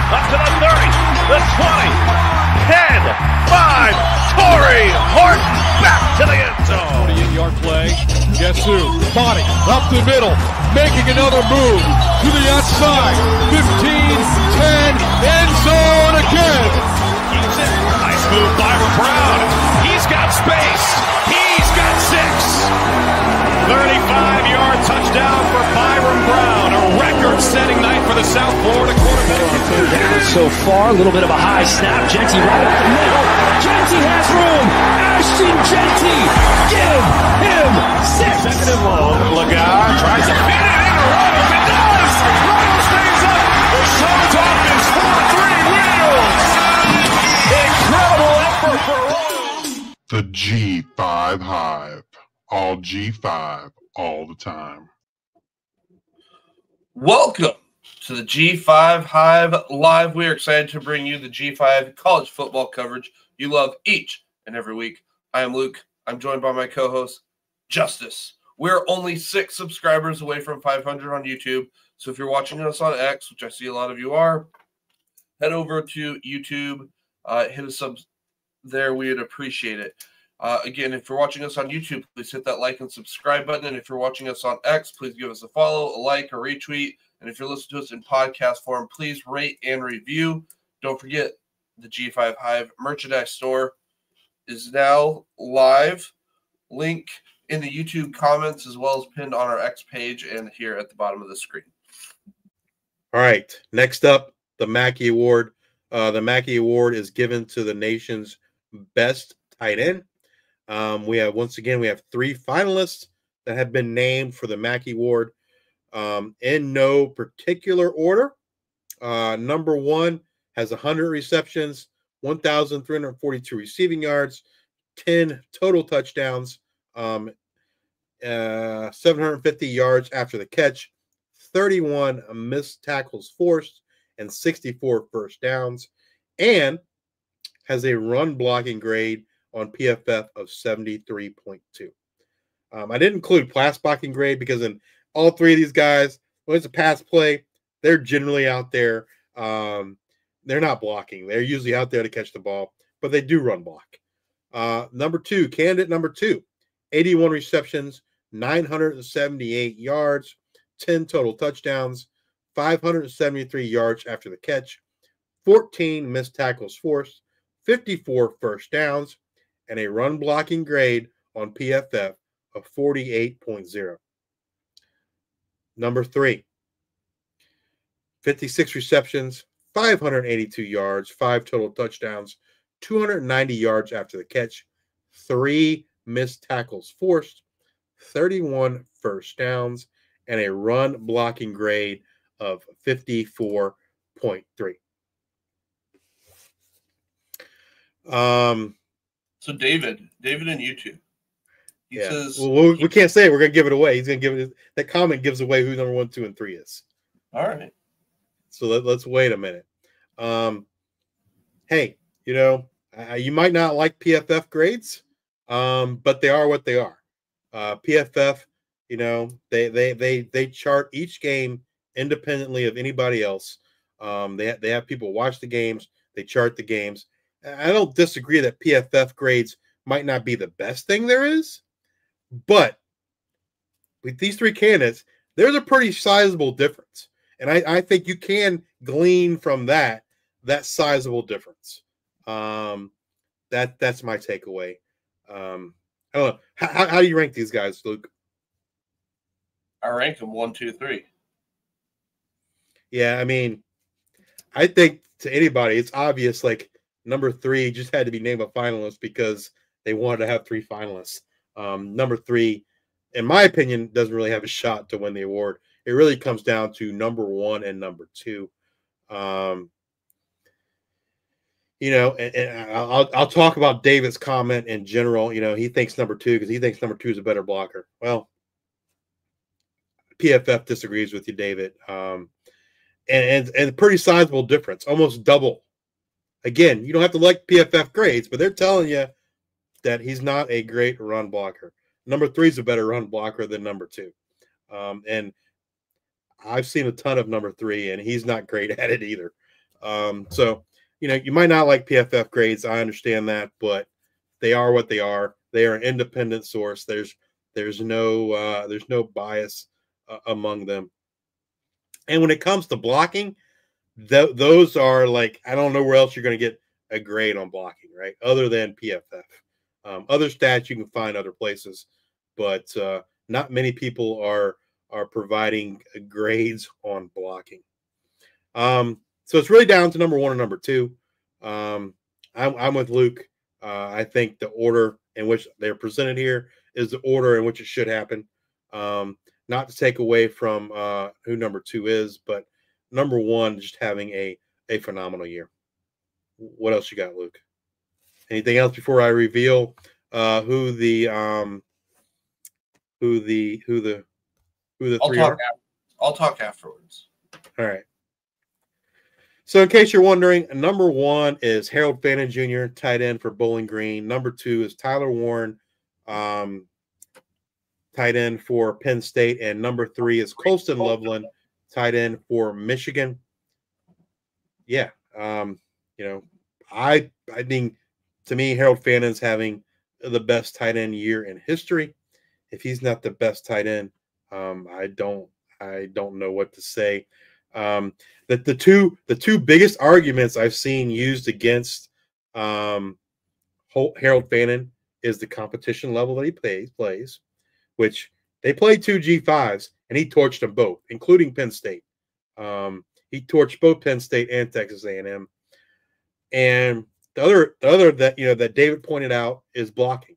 Up to the 30, the 20, 10, 5. Torrey Horton back to the end zone. 48-yard play. Guess who? Body up the middle, making another move to the outside. 15, 10, end zone again. Keeps it. Nice move by Brown. He's got space. He's got 6. 35-yard touchdown for Byron Brown. A record-setting night for the South Florida quarterback. Down so far, a little bit of a high snap. Genty right up the middle. Genty has room. Ashton Genty, give him 6. Second and long. Lagar tries to pin it in a row. It does. Row stays up. The show's off his 4-3 wheels. Incredible effort for Royals. The G5 Hive. All G5, all the time. Welcome to the G5 Hive Live. We are excited to bring you the G5 college football coverage you love each and every week. I am Luke. I'm joined by my co-host, Justice. We're only 6 subscribers away from 500 on YouTube. So if you're watching us on X, which I see a lot of you are, head over to YouTube, hit us up there. We would appreciate it. Again, if you're watching us on YouTube, please hit that like and subscribe button. And if you're watching us on X, please give us a follow, a like, a retweet. And if you're listening to us in podcast form, please rate and review. Don't forget, the G5 Hive merchandise store is now live. Link in the YouTube comments as well as pinned on our X page and here at the bottom of the screen. All right. Next up, the Mackey Award. The Mackey Award is given to the nation's best tight end. We have 3 finalists that have been named for the Mackey Award in no particular order. Number 1 has 100 receptions, 1,342 receiving yards, 10 total touchdowns, 750 yards after the catch, 31 missed tackles forced, and 64 first downs, and has a run blocking grade on PFF of 73.2. I didn't include pass blocking grade because in all 3 of these guys, when it's a pass play, they're generally out there. They're not blocking. They're usually out there to catch the ball, but they do run block. Candidate number 2, 81 receptions, 978 yards, 10 total touchdowns, 573 yards after the catch, 14 missed tackles forced, 54 first downs, and a run blocking grade on PFF of 48.0. Number 3, 56 receptions, 582 yards, 5 total touchdowns, 290 yards after the catch, 3 missed tackles forced, 31 first downs, and a run blocking grade of 54.3. So David in YouTube. He says, well, we can't say it. We're going to give it away. He's going to give it. That comment gives away who number 1, 2, and 3 is. All right. So let's wait a minute. Hey, you might not like PFF grades, but they are what they are. PFF, they chart each game independently of anybody else. They have people watch the games. They chart the games. I don't disagree that PFF grades might not be the best thing there is, but with these 3 candidates, there's a pretty sizable difference. And I think you can glean from that sizable difference. That's my takeaway. I don't know. How do you rank these guys, Luke? I rank them 1, 2, 3. Yeah, I mean, I think to anybody, it's obvious, like, number 3 just had to be named a finalist because they wanted to have 3 finalists. Number 3, in my opinion, doesn't really have a shot to win the award. It really comes down to number 1 and number 2. And I'll talk about David's comment in general. He thinks number 2 because he thinks number 2 is a better blocker. Well, PFF disagrees with you, David. And pretty sizable difference, almost double. Again, you don't have to like PFF grades, but they're telling you that he's not a great run blocker. Number 3 is a better run blocker than number 2. And I've seen a ton of number 3, and he's not great at it either. So, you might not like PFF grades. I understand that, but they are what they are. They are an independent source. There's no bias among them. And when it comes to blocking, those are like, I don't know where else you're going to get a grade on blocking, right? Other than PFF. Other stats you can find other places, but not many people are providing grades on blocking. So it's really down to number 1 and number 2. I'm with Luke. I think the order in which they're presented here is the order in which it should happen. Not to take away from who number 2 is, but number 1 just having a phenomenal year. What else you got, Luke? Anything else before I reveal who the 3 are? I'll talk afterwards. All right. So in case you're wondering, number 1 is Harold Fannin Jr., tight end for Bowling Green. Number 2 is Tyler Warren, tight end for Penn State. And number 3 is Colston Loveland, tight end for Michigan. Yeah. I think, to me, Harold Fannin's having the best tight end year in history. If he's not the best tight end, I don't know what to say. That the two biggest arguments I've seen used against Harold Fannin is the competition level that he plays, which they played 2 G5s and he torched them both, including Penn State. He torched both Penn State and Texas A&M. And the other that that David pointed out is blocking.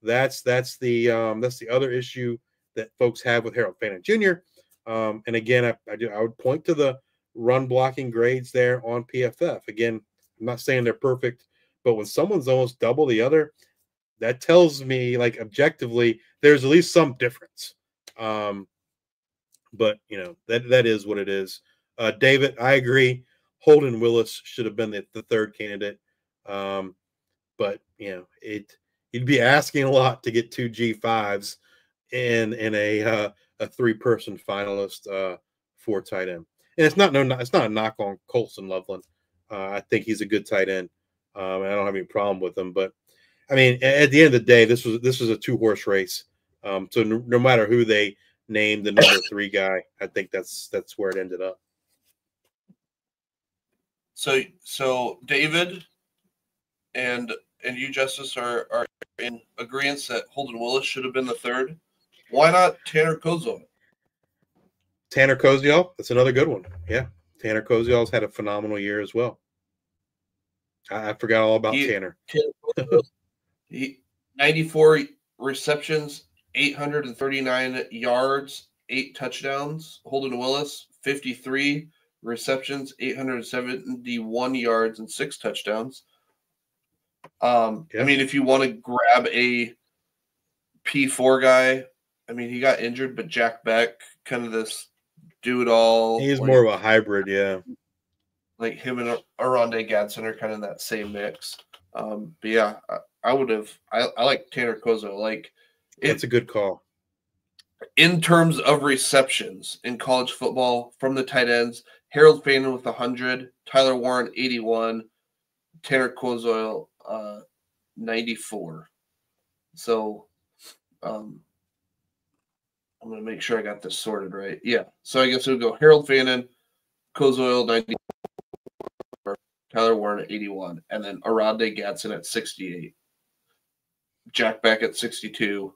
That's the other issue that folks have with Harold Fannin Jr. And again, I would point to the run blocking grades there on PFF. Again, I'm not saying they're perfect, but when someone's almost double the other, that tells me, like, objectively, there's at least some difference. But that is what it is. David, I agree. Holden Willis should have been the 3rd candidate. But you'd be asking a lot to get 2 G5s in a 3-person finalist for tight end. And it's not a knock on Colston Loveland. I think he's a good tight end. And I don't have any problem with him. But I mean, at the end of the day, this was a 2-horse race. So no matter who they named the number 3 guy, I think that's where it ended up. So David and you, Justice, are in agreement that Holden Willis should have been the 3rd. Why not Tanner Koziol? Tanner Koziol, that's another good one. Yeah, Tanner Koziol's had a phenomenal year as well. I forgot all about Tanner. 94 receptions, 839 yards, 8 touchdowns. Holden Willis, 53 receptions, 871 yards, and 6 touchdowns. I mean, if you want to grab a P4 guy, I mean, he got injured, but Jack Beck, kind of this do-it-all. He's more of a hybrid, yeah. Like him and Aronde Gadsden are kind of that same mix. But yeah, I like Tanner Koziol. Like, it's a good call. In terms of receptions in college football from the tight ends, Harold Fannin with 100, Tyler Warren 81, Tanner Koziol 94. So I'm going to make sure I got this sorted right. Yeah. So I guess it would go Harold Fannin, Koziol 94, Tyler Warren at 81, and then Aronde Gadsden at 68. Jack Beck at 62.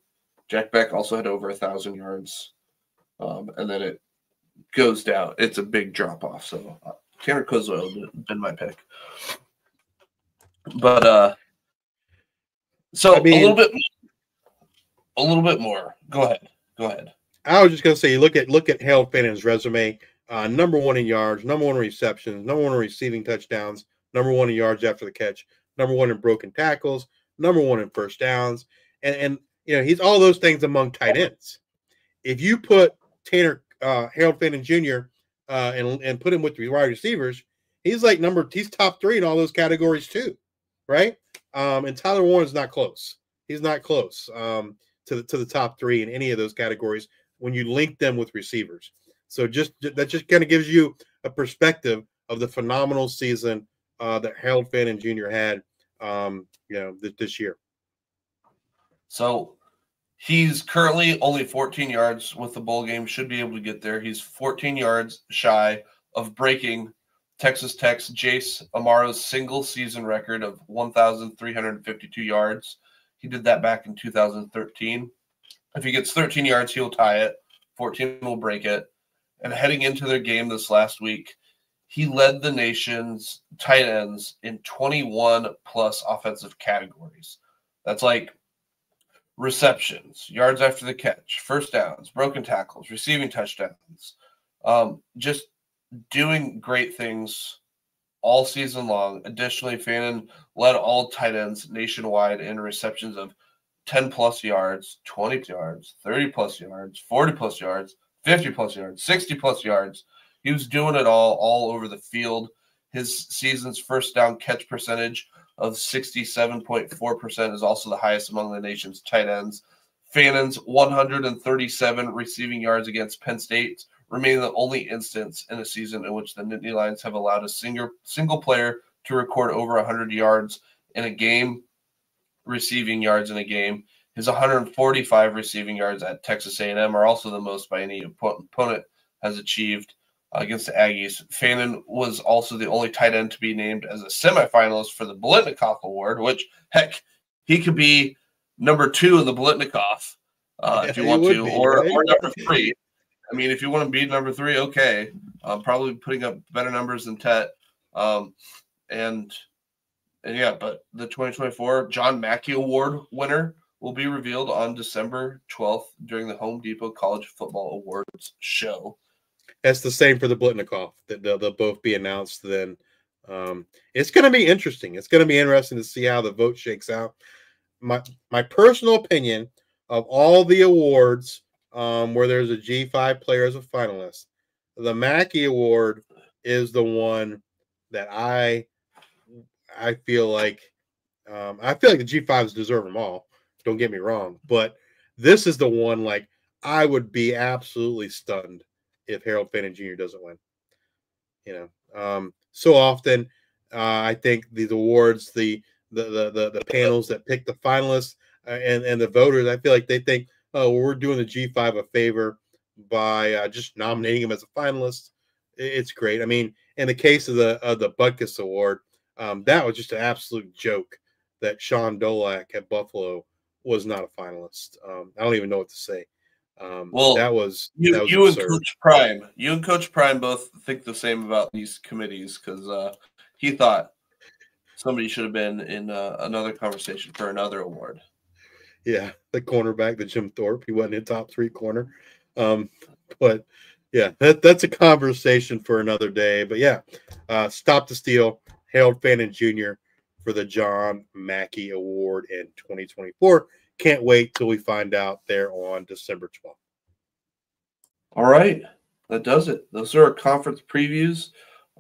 Jack Beck also had over 1,000 yards. And then it goes down. It's a big drop off. So Tanner Koziol would have been my pick. But so I mean, a little bit more. Go ahead. I was just going to say, look at Harold Fannin's resume. Number 1 in yards, number 1 in receptions, number 1 in receiving touchdowns, number 1 in yards after the catch, number 1 in broken tackles, number 1 in first downs, and he's all those things among tight ends. If you put Harold Fannin Jr. And put him with the wide receivers, he's top 3 in all those categories too, right? And Tyler Warren's not close. He's not close to the top 3 in any of those categories when you link them with receivers. So that just kind of gives you a perspective of the phenomenal season that Harold Fannin Jr. had, this year. So he's currently only 14 yards with the bowl game. Should be able to get there. He's 14 yards shy of breaking Texas Tech's Jace Amaro's single season record of 1,352 yards. He did that back in 2013. If he gets 13 yards, he'll tie it. 14 will break it. And heading into their game this last week, he led the nation's tight ends in 21 plus offensive categories. That's like receptions, yards after the catch, first downs, broken tackles, receiving touchdowns, just doing great things all season long. Additionally, Fannin led all tight ends nationwide in receptions of 10 plus yards, 20 yards, 30 plus yards, 40 plus yards, 50 plus yards, 60 plus yards. He was doing it all over the field. His season's first down catch percentage of 67.4% is also the highest among the nation's tight ends. Fannin's 137 receiving yards against Penn State remain the only instance in a season in which the Nittany Lions have allowed a single player to record over 100 yards in a game, receiving yards in a game. His 145 receiving yards at Texas A&M are also the most by any opponent has achieved against the Aggies. Fannin was also the only tight end to be named as a semifinalist for the Blitnikoff Award, which, heck, he could be number 2 in the Blitnikoff if you want to, or number 3. I mean, if you want to be number 3, okay. Probably putting up better numbers than Tet. And yeah, but the 2024 John Mackey Award winner will be revealed on December 12th during the Home Depot College Football Awards show. That's the same for the Blitnikoff. They'll both be announced then. It's going to be interesting. It's going to be interesting to see how the vote shakes out. My personal opinion of all the awards where there's a G5 player as a finalist, the Mackey Award is the one that I feel like the G5s deserve them all. Don't get me wrong, but this is the one like I would be absolutely stunned if Harold Fannin Jr. doesn't win. So often I think these awards, the panels that pick the finalists and the voters, I feel like they think, oh, well, we're doing the G5 a favor by just nominating him as a finalist. It's great. I mean, in the case of the Butkus Award, that was just an absolute joke that Sean Dolak at Buffalo was not a finalist. I don't even know what to say. That was you absurd. and Coach Prime. You and Coach Prime both think the same about these committees because he thought somebody should have been in another conversation for another award. Yeah, the cornerback, the Jim Thorpe. He wasn't in top 3 corner. But yeah, that's a conversation for another day. But yeah, Stop the Steal, Harold Fannin Jr. for the John Mackey Award in 2024. Can't wait till we find out there on December 12th. All right, that does it. Those are our conference previews.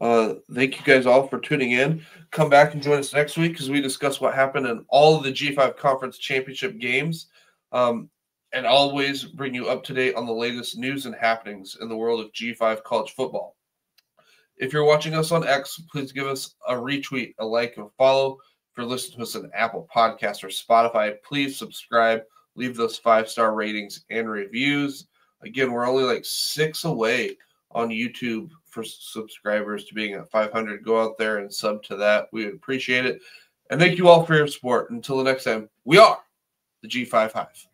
Thank you guys all for tuning in. Come back and join us next week as we discuss what happened in all of the G5 Conference Championship games. And always bring you up to date on the latest news and happenings in the world of G5 college football. If you're watching us on X, please give us a retweet, a like, and a follow. If you're listening to us on Apple Podcasts or Spotify, please subscribe. Leave those 5-star ratings and reviews. Again, we're only like 6 away on YouTube for subscribers to being at 500. Go out there and sub to that. We would appreciate it. And thank you all for your support. Until the next time, we are the G5 Hive.